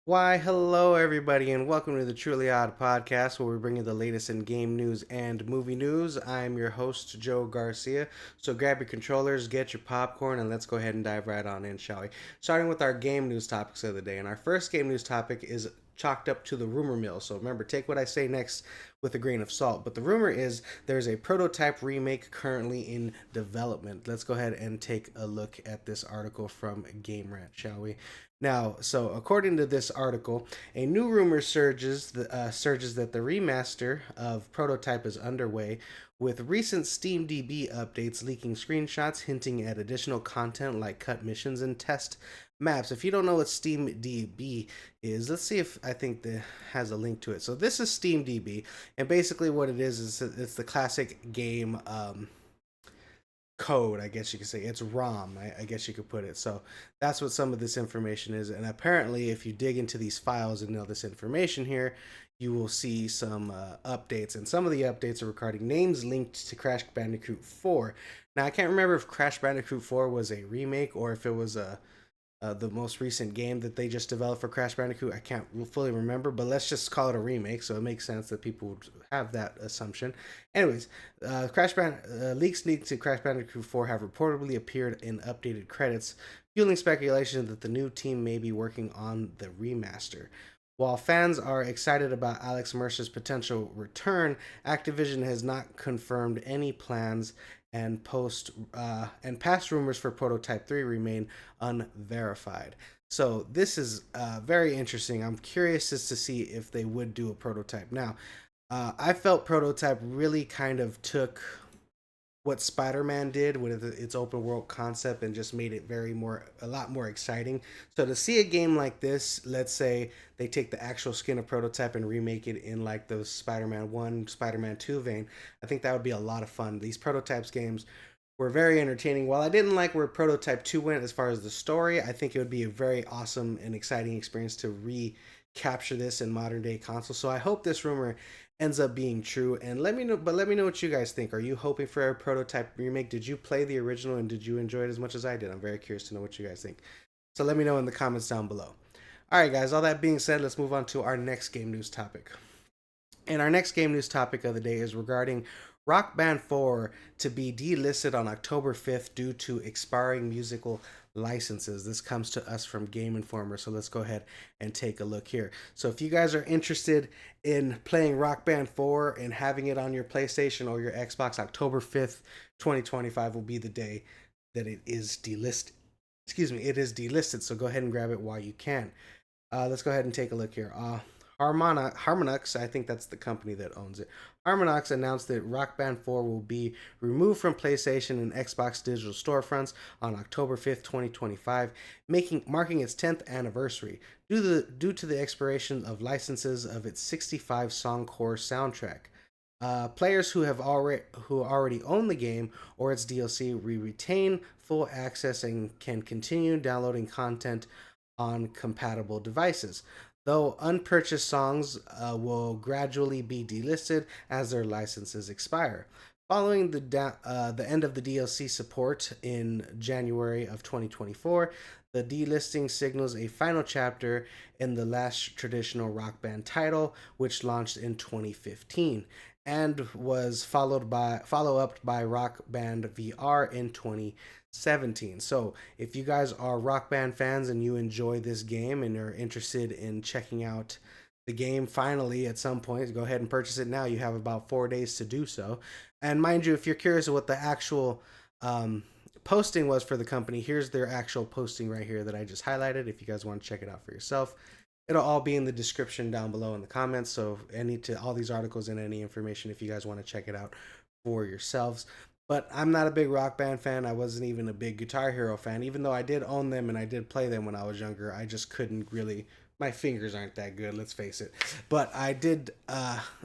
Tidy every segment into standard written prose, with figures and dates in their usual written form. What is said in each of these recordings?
Why, hello everybody, and welcome to the Truly Odd podcast where we bring you the latest in game news and movie news. I'm your host, Joe Garcia. So grab your controllers, get your popcorn, and let's go ahead and dive right on in, shall we? Starting with our game news topics of the day. And our first game news topic is chalked up to the rumor mill. So remember, take what I say next with a grain of salt. But the rumor is there's a prototype remake currently in development. Let's go ahead and take a look at this article from Game Rant, shall we? Now, so according to this article, a new rumor surges that the remaster of Prototype is underway, with recent SteamDB updates leaking screenshots hinting at additional content like cut missions and test maps. If you don't know what SteamDB is, let's see if I think that has a link to it. So this is SteamDB, and basically what it is it's the classic game. Code, I guess you could say. It's ROM, I guess you could put it. So that's what some of this information is. And apparently, if you dig into these files and know this information here, you will see some updates. And some of the updates are regarding names linked to Crash Bandicoot 4. Now, I can't remember if Crash Bandicoot 4 was a remake or if it was the most recent game that they just developed for Crash Bandicoot. I can't fully remember, but let's just call it a remake, so it makes sense that people would have that assumption. Anyways, leaks linked to Crash Bandicoot 4 have reportedly appeared in updated credits, fueling speculation that the new team may be working on the remaster. While fans are excited about Alex Mercer's potential return, Activision has not confirmed any plans, and past rumors for Prototype 3 remain unverified. So this is very interesting. I'm curious as to see if they would do a prototype. Now, I felt Prototype really kind of took what Spider-Man did with its open world concept and just made it a lot more exciting. So to see a game like this, let's say they take the actual skin of Prototype and remake it in like the Spider-Man 1, Spider-Man 2 vein, I think that would be a lot of fun. These Prototypes games were very entertaining. While I didn't like where Prototype 2 went as far as the story, I think it would be a very awesome and exciting experience to recapture this in modern day consoles. So I hope this rumor ends up being true. And let me know what you guys think. Are you hoping for a Prototype remake? Did you play the original and did you enjoy it as much as I did? I'm very curious to know what you guys think. So let me know in the comments down below. All right, guys, all that being said, let's move on to our next game news topic. And our next game news topic of the day is regarding Rock Band 4 to be delisted on October 5th due to expiring musical licenses. This comes to us from Game Informer, so let's go ahead and take a look here. So if you guys are interested in playing Rock Band 4 and having it on your PlayStation or your Xbox, October 5th, 2025 will be the day that it is delisted. Excuse me, it is delisted, so go ahead and grab it while you can. Let's go ahead and take a look here. Harmonix, I think that's the company that owns it. Harmonix announced that Rock Band 4 will be removed from PlayStation and Xbox digital storefronts on October 5th, 2025, marking its 10th anniversary due to the expiration of licenses of its 65 song core soundtrack. Players who already own the game or its DLC retain full access and can continue downloading content on compatible devices, though unpurchased songs will gradually be delisted as their licenses expire. Following the end of the DLC support in January of 2024, the delisting signals a final chapter in the last traditional Rock Band title, which launched in 2015 and was follow up by Rock Band VR in 2017. So, if you guys are Rock Band fans and you enjoy this game and are interested in checking out the game finally at some point, go ahead and purchase it now. You have about 4 days to do so. And mind you, if you're curious of what the actual posting was for the company, here's their actual posting right here that I just highlighted. If you guys want to check it out for yourself, it'll all be in the description down below in the comments. So all these articles and any information if you guys want to check it out for yourselves. But I'm not a big Rock Band fan. I wasn't even a big Guitar Hero fan, even though I did own them and I did play them when I was younger. I just couldn't really. My fingers aren't that good, let's face it. But I did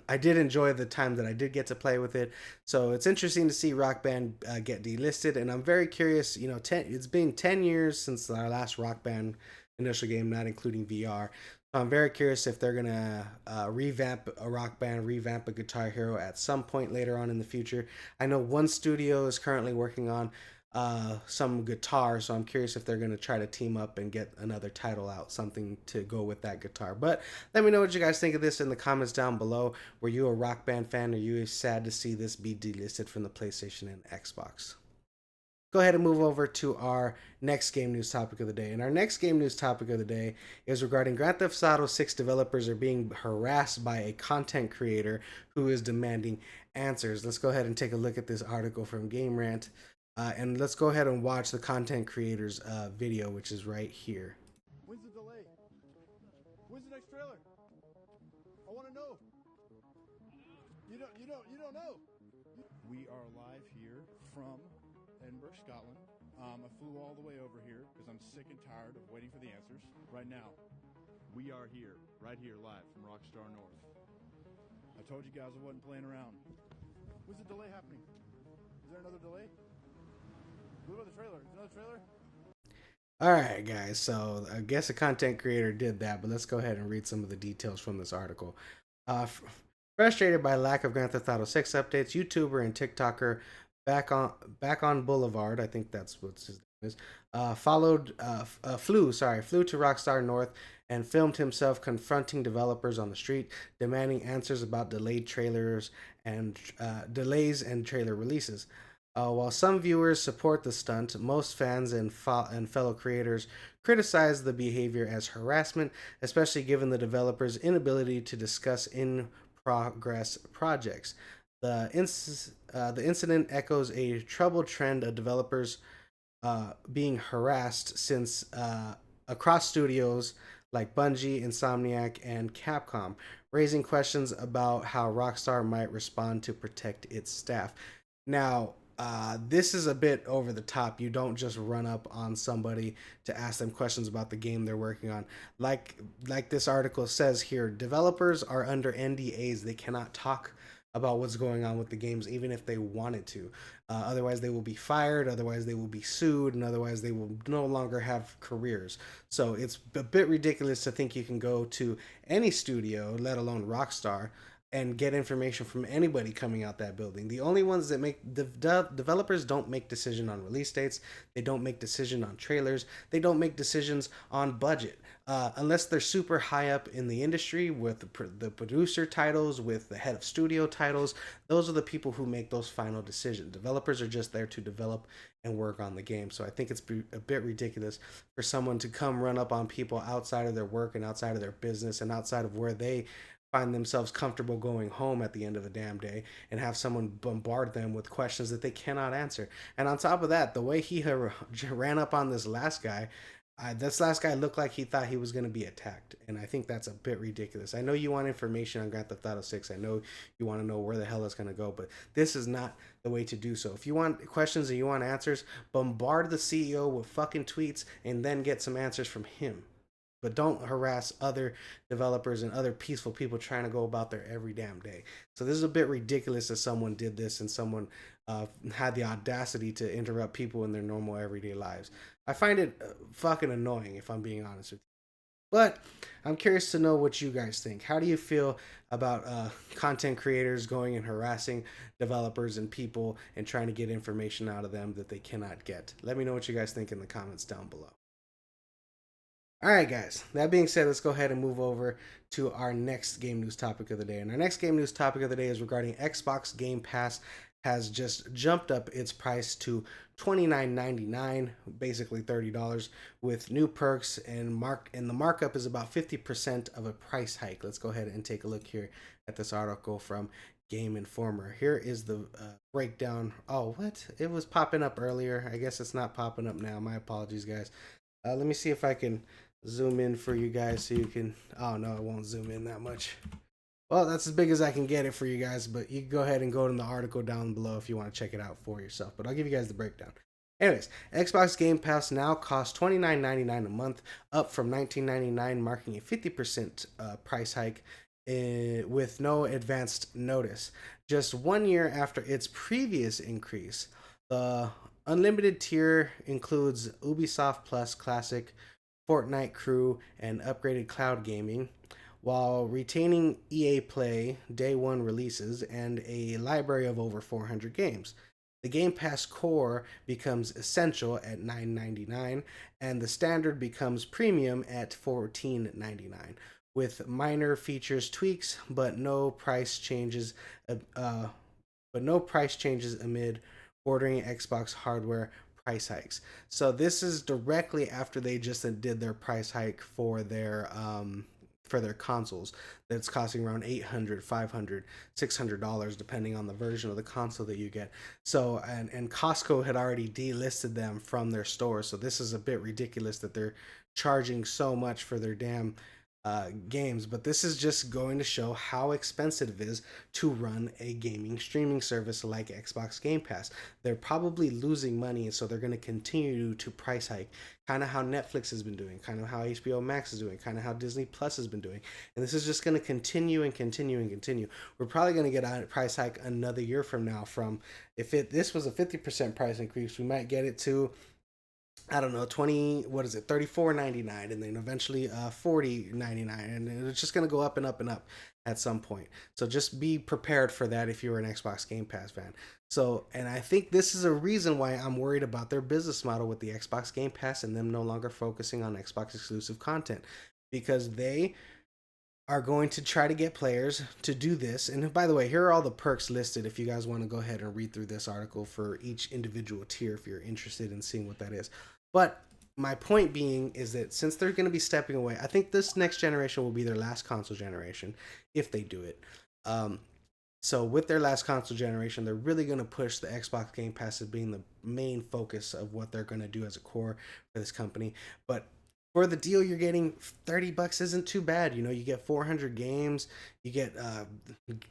enjoy the time that I did get to play with it. So it's interesting to see Rock Band get delisted, and I'm very curious. It's been 10 years since our last Rock Band initial game, not including VR. So I'm very curious if they're gonna revamp a Rock Band, revamp a Guitar Hero at some point later on in the future. I know one studio is currently working on some guitar. So I'm curious if they're going to try to team up and get another title out, something to go with that guitar. But let me know what you guys think of this in the comments down below. Were you a Rock Band fan? Or are you sad to see this be delisted from the PlayStation and Xbox? Go ahead and move over to our next game news topic of the day. And our next game news topic of the day is regarding Grand Theft Auto 6 developers are being harassed by a content creator who is demanding answers. Let's go ahead and take a look at this article from Game Rant. And let's go ahead and watch the content creator's video, which is right here. When's the delay? When's the next trailer? I want to know. You don't know. We are live here from Edinburgh, Scotland. I flew all the way over here because I'm sick and tired of waiting for the answers. Right now, we are here, right here, live from Rockstar North. I told you guys I wasn't playing around. When's the delay happening? Is there another delay? What about the trailer? Is there another trailer? All right, guys. So I guess a content creator did that, but let's go ahead and read some of the details from this article. Frustrated by lack of Grand Theft Auto 6 updates, YouTuber and TikToker back on Boulevard, I think that's what his name is, flew to Rockstar North and filmed himself confronting developers on the street, demanding answers about delays and trailer releases. While some viewers support the stunt, most fans and fellow creators criticize the behavior as harassment, especially given the developer's inability to discuss in progress projects. The incident echoes a troubled trend of developers being harassed since across studios like Bungie, Insomniac, and Capcom, raising questions about how Rockstar might respond to protect its staff. Now, this is a bit over the top. You don't just run up on somebody to ask them questions about the game they're working on. Like this article says here, developers are under NDAs. They cannot talk about what's going on with the games, even if they wanted to. Otherwise, they will be fired. Otherwise, they will be sued, and otherwise, they will no longer have careers. So it's a bit ridiculous to think you can go to any studio, let alone Rockstar, and get information from anybody coming out that building. The only ones that make developers don't make decision on release dates. They don't make decision on trailers. They don't make decisions on budget. Unless they're super high up in the industry with the producer titles, with the head of studio titles, those are the people who make those final decisions. Developers are just there to develop and work on the game. So I think it's a bit ridiculous for someone to come run up on people outside of their work and outside of their business and outside of where they find themselves comfortable going home at the end of the damn day and have someone bombard them with questions that they cannot answer. And on top of that, the way he ran up on this last guy looked like he thought he was going to be attacked. And I think that's a bit ridiculous. I know you want information on Grand Theft Auto 6. I know you want to know where the hell it's going to go, but this is not the way to do so. If you want questions and you want answers, bombard the CEO with fucking tweets and then get some answers from him. But don't harass other developers and other peaceful people trying to go about their every damn day. So this is a bit ridiculous that someone did this and someone had the audacity to interrupt people in their normal everyday lives. I find it fucking annoying, if I'm being honest with you. But I'm curious to know what you guys think. How do you feel about content creators going and harassing developers and people and trying to get information out of them that they cannot get? Let me know what you guys think in the comments down below. All right, guys. That being said, let's go ahead and move over to our next game news topic of the day. And our next game news topic of the day is regarding Xbox Game Pass has just jumped up its price to $29.99, basically $30, with new perks and the markup is about 50% of a price hike. Let's go ahead and take a look here at this article from Game Informer. Here is the breakdown. Oh, what? It was popping up earlier. I guess it's not popping up now. My apologies, guys. Let me see if I can zoom in for you guys so you can. Oh no, it won't zoom in that much. Well, that's as big as I can get it for you guys, but you can go ahead and go to the article down below if you want to check it out for yourself. But I'll give you guys the breakdown. Anyways, Xbox Game Pass now costs $29.99 a month, up from $19.99, marking a 50% price hike with no advanced notice. Just 1 year after its previous increase, the unlimited tier includes Ubisoft Plus Classic, Fortnite Crew, and upgraded cloud gaming, while retaining EA Play day one releases and a library of over 400 games. The Game Pass Core becomes Essential at $9.99, and the Standard becomes Premium at $14.99, with minor features tweaks, uh, but no price changes amid ordering Xbox hardware price hikes. So this is directly after they just did their price hike for their consoles that's costing around 800, 500, $600 depending on the version of the console that you get. So and Costco had already delisted them from their store, so this is a bit ridiculous that they're charging so much for their damn games. But this is just going to show how expensive it is to run a gaming streaming service like Xbox Game Pass. They're probably losing money, so they're going to continue to price hike, kind of how Netflix has been doing, kind of how HBO Max is doing, kind of how Disney Plus has been doing. And this is just going to continue and continue and continue. We're probably going to get a price hike another year from now. From if it this was a 50% price increase, we might get it to, I don't know, 20, what is it, 34.99, and then eventually 40.99, and it's just going to go up and up and up at some point. So just be prepared for that if you're an Xbox Game Pass fan. So, and I think this is a reason why I'm worried about their business model with the Xbox Game Pass and them no longer focusing on Xbox exclusive content, because they are going to try to get players to do this. And by the way, here are all the perks listed if you guys want to go ahead and read through this article for each individual tier if you're interested in seeing what that is. But my point being is that since they're going to be stepping away, I think this next generation will be their last console generation if they do it. Um, so with their last console generation, they're really going to push the Xbox Game Pass as being the main focus of what they're going to do as a core for this company. But for the deal you're getting, $30 isn't too bad. You know, you get 400 games, you get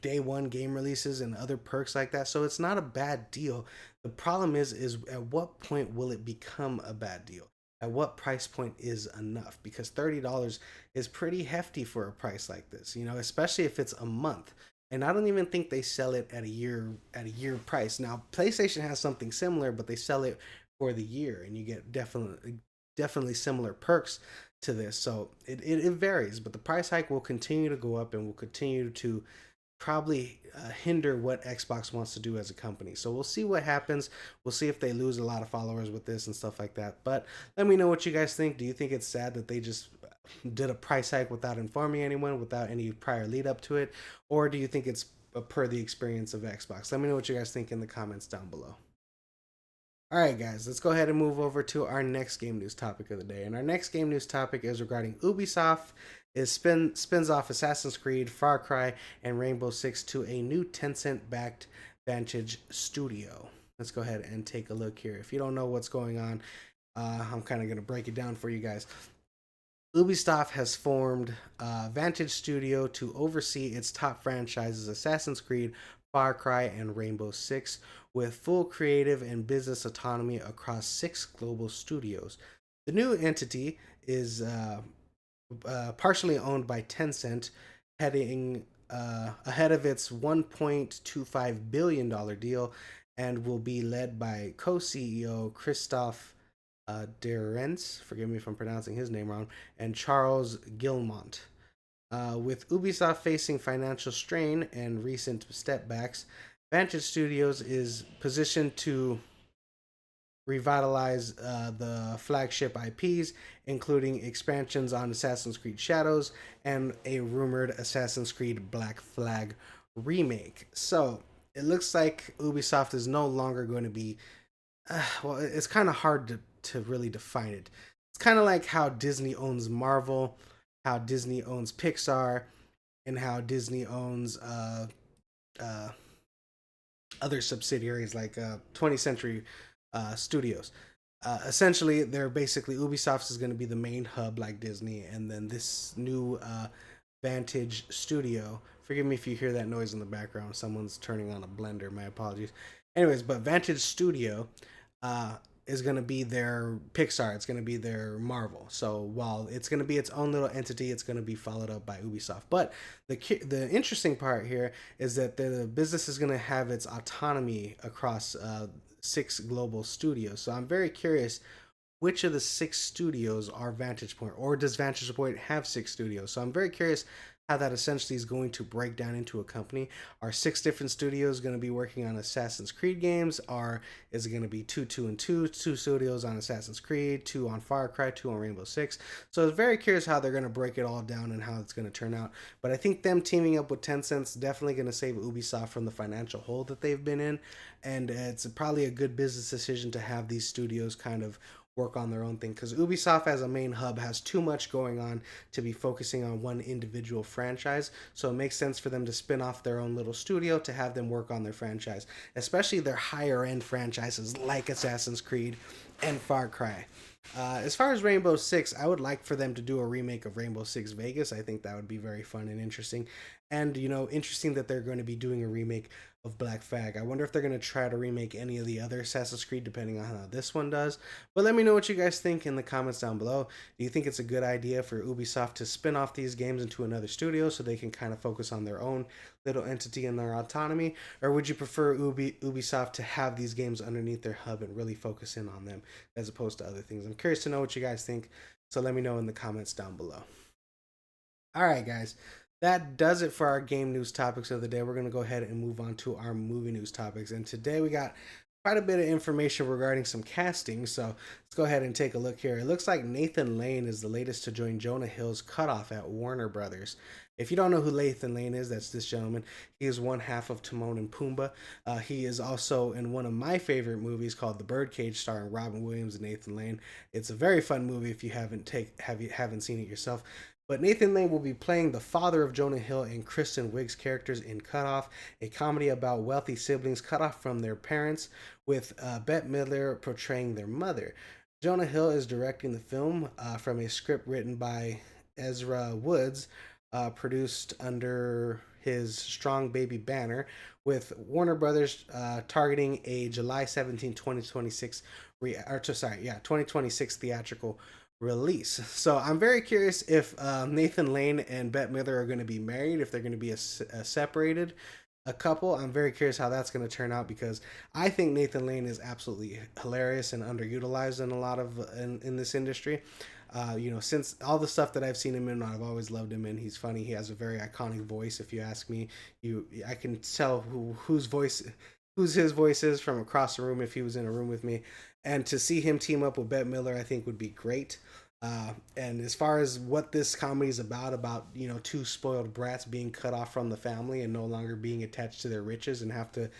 day one game releases and other perks like that. So it's not a bad deal. The problem is at what point will it become a bad deal? At what price point is enough? Because $30 is pretty hefty for a price like this, you know, especially if it's a month. And I don't even think they sell it at a year price. Now, PlayStation has something similar, but they sell it for the year, and you get definitely similar perks to this. So it varies, but the price hike will continue to go up and will continue to probably hinder what Xbox wants to do as a company. So we'll see what happens. We'll see if they lose a lot of followers with this and stuff like that. But let me know what you guys think. Do you think it's sad that they just did a price hike without informing anyone, without any prior lead up to it? Or do you think it's per the experience of Xbox? Let me know what you guys think in the comments down below. All right, guys, let's go ahead and move over to our next game news topic of the day. And our next game news topic is regarding Ubisoft. Spins off Assassin's Creed, Far Cry, and Rainbow Six to a new Tencent-backed Vantage studio. Let's go ahead and take a look here. If you don't know what's going on, I'm kind of going to break it down for you guys. Ubisoft has formed Vantage Studio to oversee its top franchises Assassin's Creed, Far Cry, and Rainbow Six, with full creative and business autonomy across 6 global studios. The new entity is partially owned by Tencent, heading ahead of its $1.25 billion deal, and will be led by co CEO Christophe Derrence, forgive me if I'm pronouncing his name wrong, and Charles Gilmont. With Ubisoft facing financial strain and recent stepbacks, Vantage Studios is positioned to revitalize the flagship IPs, including expansions on Assassin's Creed Shadows and a rumored Assassin's Creed Black Flag remake. So it looks like Ubisoft is no longer going to be, well, it's kind of hard to really define it. It's kind of like how Disney owns Marvel, how Disney owns Pixar, and how Disney owns uh, other subsidiaries like 20th Century Studios. Essentially, they're basically Ubisoft is going to be the main hub like Disney, and then this new Vantage Studio. Forgive me if you hear that noise in the background. Someone's turning on a blender. My apologies. Anyways, but Vantage Studio is going to be their Pixar. It's going to be their Marvel. So while it's going to be its own little entity, it's going to be followed up by Ubisoft. But the interesting part here is that the business is going to have its autonomy across 6 global studios. So I'm very curious which of the six studios are Vantage Point, or does Vantage Point have six studios? So I'm very curious how that essentially is going to break down into a company. Are six different studios going to be working on Assassin's Creed games? Are is it going to be two studios on Assassin's Creed, two on Far Cry, two on Rainbow Six? So I was very curious how they're going to break it all down and how it's going to turn out. But I think them teaming up with Tencent's definitely going to save Ubisoft from the financial hole that they've been in, and it's probably a good business decision to have these studios kind of work on their own thing, because Ubisoft as a main hub has too much going on to be focusing on one individual franchise. So it makes sense for them to spin off their own little studio to have them work on their franchise, especially their higher end franchises like Assassin's Creed and Far Cry. As far as Rainbow Six, I would like for them to do a remake of Rainbow Six Vegas. I think that would be very fun and interesting. And, interesting that they're going to be doing a remake of Black Flag. I wonder if they're going to try to remake any of the other Assassin's Creed, depending on how this one does. But let me know what you guys think in the comments down below. Do you think it's a good idea for Ubisoft to spin off these games into another studio so they can kind of focus on their own little entity and their autonomy? Or would you prefer Ubisoft to have these games underneath their hub and really focus in on them as opposed to other things? I'm curious to know what you guys think, so let me know in the comments down below. All right, guys. That does it for our game news topics of the day. We're going to go ahead and move on to our movie news topics. And today we got quite a bit of information regarding some casting. So let's go ahead and take a look here. It looks like Nathan Lane is the latest to join Jonah Hill's cutoff at Warner Brothers. If you don't know who Nathan Lane is, that's this gentleman. He is one half of Timon and Pumbaa. He is also in one of my favorite movies called The Birdcage, starring Robin Williams and Nathan Lane. It's a very fun movie if you haven't seen it yourself. But Nathan Lane will be playing the father of Jonah Hill and Kristen Wiig's characters in Cutoff, a comedy about wealthy siblings cut off from their parents, with Bette Midler portraying their mother. Jonah Hill is directing the film from a script written by Ezra Woods, produced under his Strong Baby banner, with Warner Brothers targeting a July 17, 2026, 2026 theatrical release. So I'm very curious if Nathan Lane and Bette Midler are going to be married, if they're going to be a separated a couple. I'm very curious how that's going to turn out, because I think Nathan Lane is absolutely hilarious and underutilized in a lot of in this industry. Since all the stuff that I've seen him in, I've always loved him, and he's funny. He has a very iconic voice. If you ask me, I can tell whose his voice is from across the room if he was in a room with me. And to see him team up with Bette Midler, I think would be great. And as far as what this comedy is about two spoiled brats being cut off from the family and no longer being attached to their riches and have to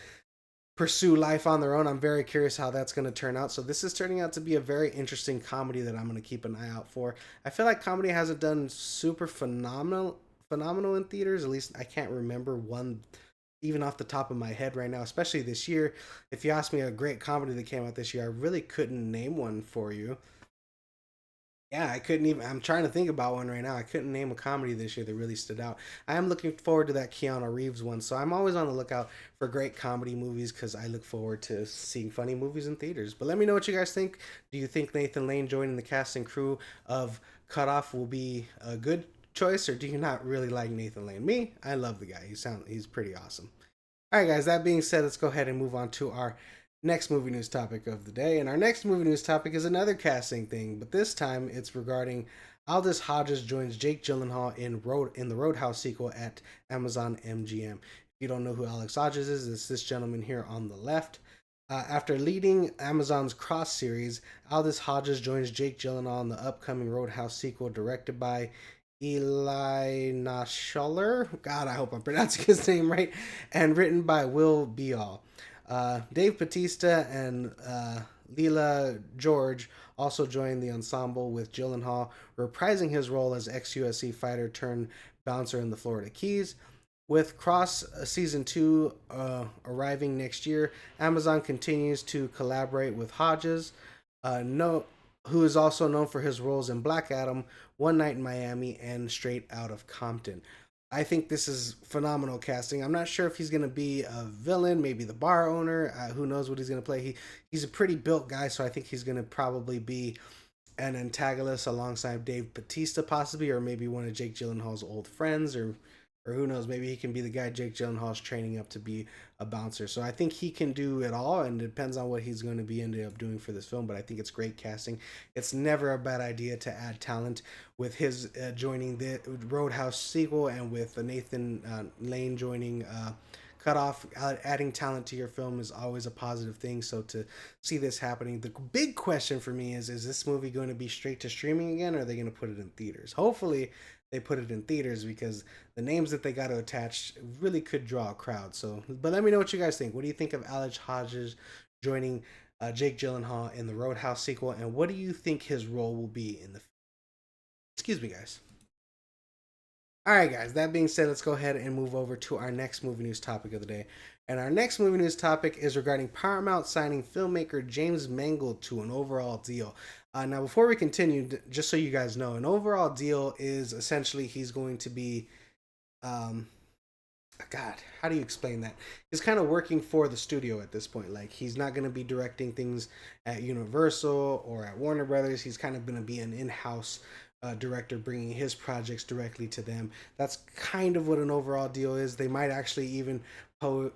pursue life on their own, I'm very curious how that's going to turn out. So this is turning out to be a very interesting comedy that I'm going to keep an eye out for. I feel like comedy hasn't done super phenomenal in theaters. At least I can't remember one even off the top of my head right now, especially this year. If you ask me a great comedy that came out this year, I really couldn't name one for you. Yeah, I couldn't even. I'm trying to think about one right now. I couldn't name a comedy this year that really stood out. I am looking forward to that Keanu Reeves one, so I'm always on the lookout for great comedy movies because I look forward to seeing funny movies in theaters. But let me know what you guys think. Do you think Nathan Lane joining the cast and crew of Cutoff will be a good choice, or do you not really like Nathan Lane? Me, I love the guy. He's pretty awesome. All right, guys, that being said, let's go ahead and move on to our next movie news topic of the day. And our next movie news topic is another casting thing, but this time it's regarding Aldous Hodges joins Jake Gyllenhaal in the Roadhouse sequel at Amazon MGM. If you don't know who Alex Hodges is, it's this gentleman here on the left. After leading Amazon's Cross series, Aldous Hodges joins Jake Gyllenhaal in the upcoming Roadhouse sequel directed by Eli Nasholler. God, I hope I'm pronouncing his name right. And written by Will Beall. Dave Bautista and Leela George also joined the ensemble, with Gyllenhaal reprising his role as ex-USC fighter turned bouncer in the Florida Keys. With Cross Season 2 arriving next year, Amazon continues to collaborate with Hodges, who is also known for his roles in Black Adam, One Night in Miami, and Straight Outta Compton. I think this is phenomenal casting. I'm not sure if he's going to be a villain, maybe the bar owner. Who knows what he's going to play. He's a pretty built guy, so I think he's going to probably be an antagonist alongside Dave Bautista, possibly, or maybe one of Jake Gyllenhaal's old friends, or or who knows, maybe he can be the guy Jake Gyllenhaal's training up to be a bouncer. So I think he can do it all, and it depends on what he's going to be ended up doing for this film. But I think it's great casting. It's never a bad idea to add talent. With his joining the Roadhouse sequel, and with Nathan Lane joining. Cut off, adding talent to your film is always a positive thing. So to see this happening, the big question for me is this movie going to be straight to streaming again, or are they going to put it in theaters? Hopefully they put it in theaters, because the names that they got to attach really could draw a crowd. So, but let me know what you guys think. What do you think of Alex Hodges joining Jake Gyllenhaal in the Roadhouse sequel, and what do you think his role will be in the? Excuse me, guys. All right, guys. That being said, let's go ahead and move over to our next movie news topic of the day. And our next movie news topic is regarding Paramount signing filmmaker James Mangold to an overall deal. Now, before we continue, just so you guys know, an overall deal is essentially he's going to be, um, God, how do you explain that? He's kind of working for the studio at this point. Like, he's not going to be directing things at Universal or at Warner Brothers. He's kind of going to be an in-house director, bringing his projects directly to them. That's kind of what an overall deal is. They might actually even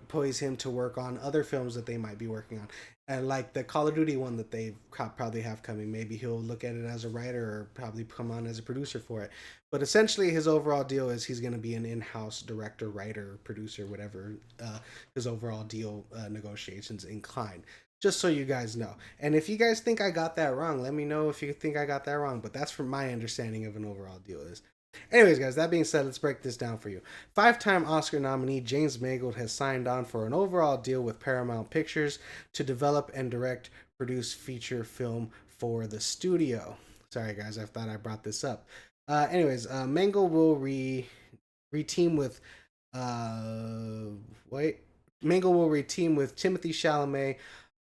poise him to work on other films that they might be working on, and like the Call of Duty one that they probably have coming. Maybe he'll look at it as a writer, or probably come on as a producer for it. But essentially, his overall deal is he's going to be an in-house director, writer, producer, whatever his overall deal negotiations incline. Just so you guys know. And if you guys think I got that wrong, let me know if you think I got that wrong. But that's from my understanding of an overall deal is. Anyways, guys, that being said, let's break this down for you. Five-time Oscar nominee James Mangold has signed on for an overall deal with Paramount Pictures to develop and direct, produce feature film for the studio. Sorry, guys, I thought I brought this up. Mangold will reteam with uh wait. Mangold will reteam with Timothy Chalamet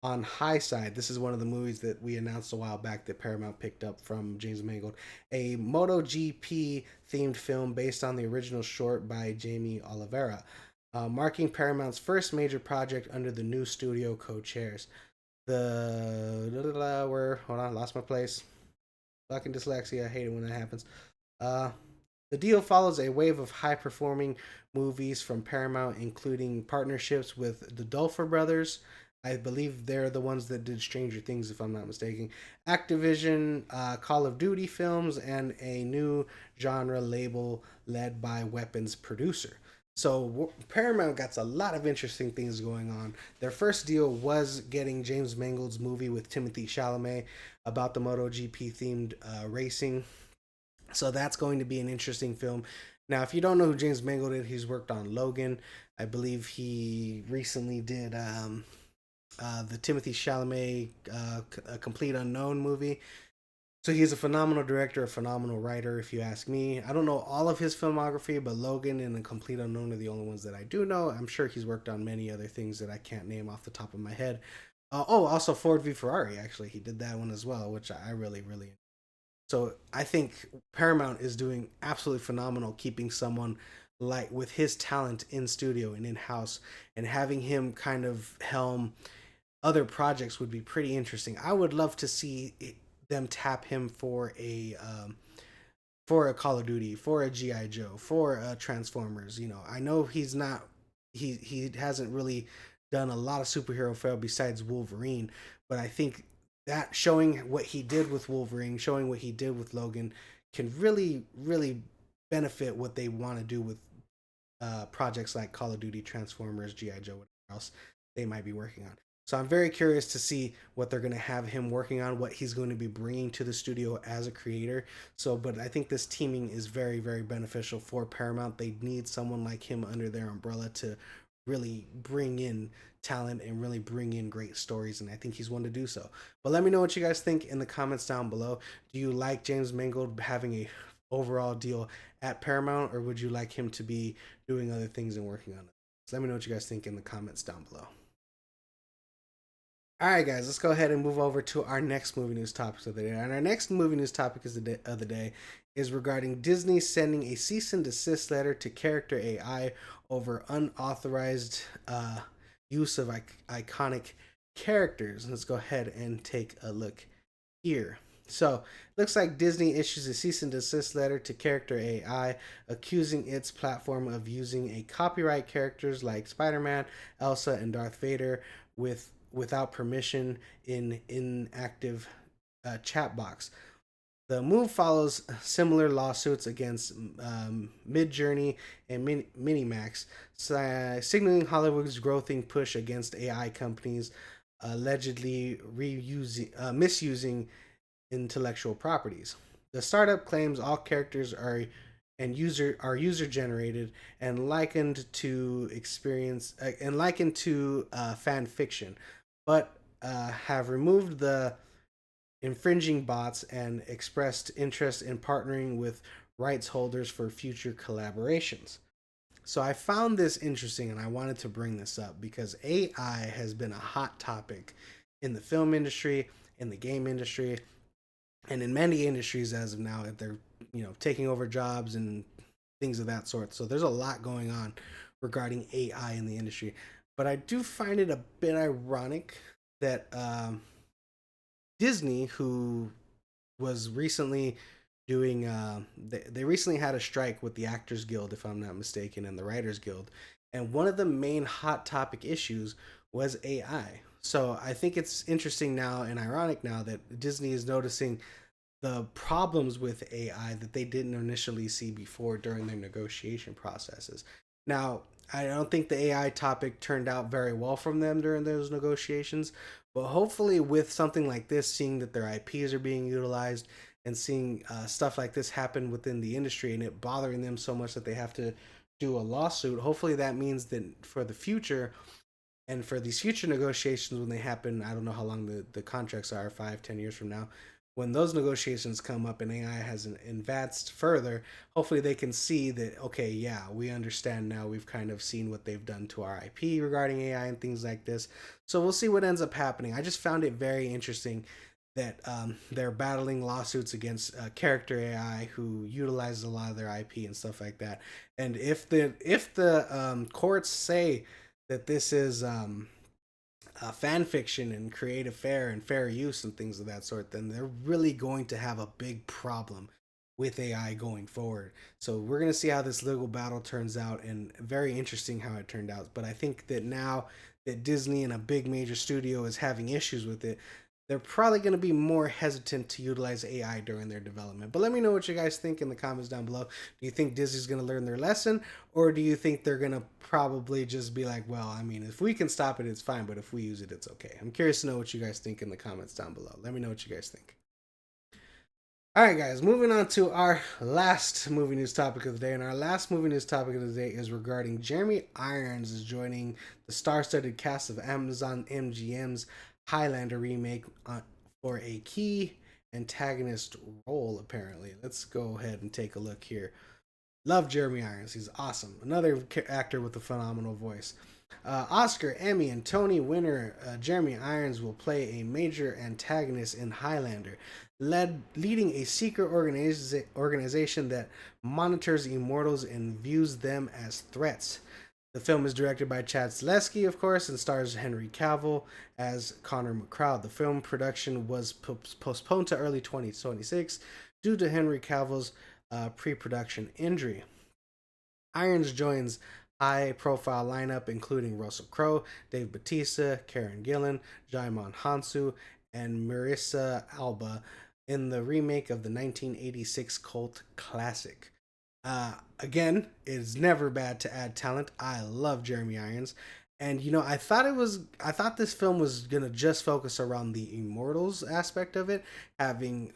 on High Side. This is one of the movies that we announced a while back that Paramount picked up from James Mangold, a MotoGP themed film based on the original short by Jamie Oliveira, marking Paramount's first major project under the new studio co-chairs. Where hold on, lost my place. Fucking dyslexia. I hate it when that happens. Uh, the deal follows a wave of high performing movies from Paramount, including partnerships with the Dulfer brothers. I believe they're the ones that did Stranger Things, if I'm not mistaken. Activision, Call of Duty films, and a new genre label led by Weapons producer. So Paramount got a lot of interesting things going on. Their first deal was getting James Mangold's movie with Timothy Chalamet about the MotoGP themed racing. So that's going to be an interesting film. Now, if you don't know who James Mangold is, he's worked on Logan. I believe he recently did the Timothy Chalamet A Complete Unknown movie. So he's a phenomenal director, a phenomenal writer, if you ask me. I don't know all of his filmography, but Logan and A Complete Unknown are the only ones that I do know. I'm sure he's worked on many other things that I can't name off the top of my head. Also Ford v Ferrari, actually. He did that one as well, which I really, really. So I think Paramount is doing absolutely phenomenal keeping someone like with his talent in studio and in house, and having him kind of helm other projects would be pretty interesting. I would love to see them tap him for a Call of Duty, for a GI Joe, for a Transformers. You know, I know he's not he hasn't really done a lot of superhero film besides Wolverine, but I think that showing what he did with Wolverine, showing what he did with Logan, can really benefit what they want to do with projects like Call of Duty, Transformers, GI Joe, whatever else they might be working on. So I'm very curious to see what they're going to have him working on, what he's going to be bringing to the studio as a creator. So, but I think this teaming is very beneficial for Paramount. They need someone like him under their umbrella to really bring in talent and really bring in great stories, and I think he's one to do so. But let me know what you guys think in the comments down below. Do you like James Mangold having a overall deal at Paramount, or would you like him to be doing other things and working on it? So let me know what you guys think in the comments down below. All right, guys, let's go ahead and move over to our next movie news topic of the day. And our next movie news topic of the day is regarding Disney sending a cease and desist letter to Character.AI over unauthorized use of iconic characters. Let's go ahead and take a look here. So, looks like Disney issues a cease and desist letter to Character.AI, accusing its platform of using a copyright characters like Spider-Man, Elsa, and Darth Vader without permission in inactive chat box. The move follows similar lawsuits against Midjourney and Minimax, signaling Hollywood's growing push against AI companies allegedly misusing intellectual properties. The startup claims all characters are user generated and likened to fan fiction, but have removed the infringing bots and expressed interest in partnering with rights holders for future collaborations. So I found this interesting and I wanted to bring this up because AI has been a hot topic in the film industry, in the game industry, and in many industries as of now. They're taking over jobs and things of that sort. So there's a lot going on regarding AI in the industry. But I do find it a bit ironic that Disney, who was recently doing they recently had a strike with the Actors Guild, if I'm not mistaken, and the Writers Guild, and one of the main hot topic issues was AI. So I think it's interesting now and ironic now that Disney is noticing the problems with AI that they didn't initially see before during their negotiation processes. Now, I don't think the AI topic turned out very well from them during those negotiations, but hopefully, with something like this, seeing that their IPs are being utilized and seeing stuff like this happen within the industry and it bothering them so much that they have to do a lawsuit, hopefully that means that for the future and for these future negotiations when they happen, I don't know how long the contracts are, 5, 10 years from now, when those negotiations come up and AI has advanced further, hopefully they can see that, okay, yeah, we understand now. We've kind of seen what they've done to our IP regarding AI and things like this. So we'll see what ends up happening. I just found it very interesting that they're battling lawsuits against Character AI, who utilizes a lot of their IP and stuff like that. And if the courts say that this is fan fiction and creative fair and fair use and things of that sort, then they're really going to have a big problem with AI going forward. So we're going to see how this legal battle turns out, and very interesting how it turned out. But I think that now that Disney and a big major studio is having issues with it, they're probably going to be more hesitant to utilize AI during their development. But let me know what you guys think in the comments down below. Do you think Disney's going to learn their lesson, or do you think they're going to probably just be like, well, I mean, if we can stop it, it's fine, but if we use it, it's okay? I'm curious to know what you guys think in the comments down below. Let me know what you guys think. All right, guys, moving on to our last movie news topic of the day. And our last movie news topic of the day is regarding Jeremy Irons is joining the star-studded cast of Amazon MGM's Highlander remake for a key antagonist role, apparently. Let's go ahead and take a look here. Love Jeremy Irons. He's awesome. Another actor with a phenomenal voice. Oscar, Emmy, and Tony winner Jeremy Irons will play a major antagonist in Highlander, leading a secret organization that monitors immortals and views them as threats. The film is directed by Chad Stahelski, of course, and stars Henry Cavill as Connor McCloud. The film production was postponed to early 2026 due to Henry Cavill's pre-production injury. Irons joins high-profile lineup including Russell Crowe, Dave Bautista, Karen Gillan, Jaimon Hansu, and Marissa Alba in the remake of the 1986 cult classic. Again, it's never bad to add talent. I love Jeremy Irons. And I thought this film was gonna just focus around the Immortals aspect of it, having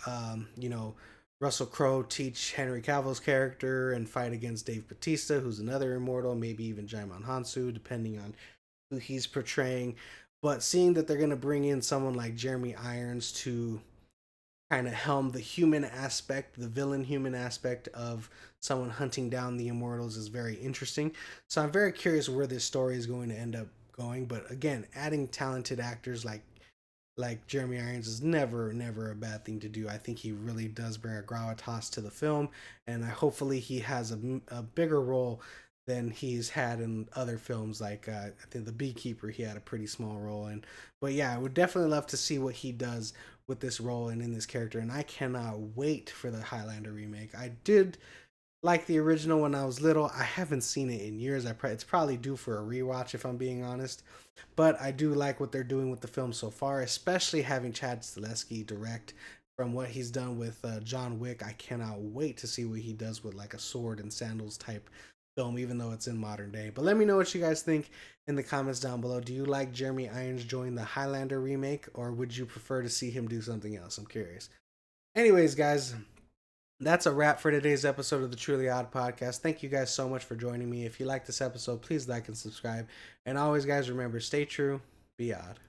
Russell Crowe teach Henry Cavill's character and fight against Dave Bautista, who's another immortal, maybe even Jaimon Hansu, depending on who he's portraying. But seeing that they're gonna bring in someone like Jeremy Irons to kind of helm the human aspect, the villain human aspect of someone hunting down the immortals is very interesting. So I'm very curious where this story is going to end up going. But again, adding talented actors like Jeremy Irons is never a bad thing to do. I think he really does bring a gravitas to the film, and hopefully he has a bigger role than he's had in other films. Like I think The Beekeeper, he had a pretty small role in. But yeah, I would definitely love to see what he does with this role and in this character, and I cannot wait for the Highlander remake. I did like the original when I was little. I haven't seen it in years. It's probably due for a rewatch if I'm being honest. But I do like what they're doing with the film so far, especially having Chad Stahelski direct. From what he's done with John Wick, I cannot wait to see what he does with like a sword and sandals type film, even though it's in modern day. But let me know what you guys think in the comments down below. Do you like Jeremy Irons join the Highlander remake, or would you prefer to see him do something else? I'm curious. Anyways, guys, that's a wrap for today's episode of the Truly Odd Podcast. Thank you guys so much for joining me. If you like this episode, please like and subscribe. And always, guys, remember, stay true, be odd.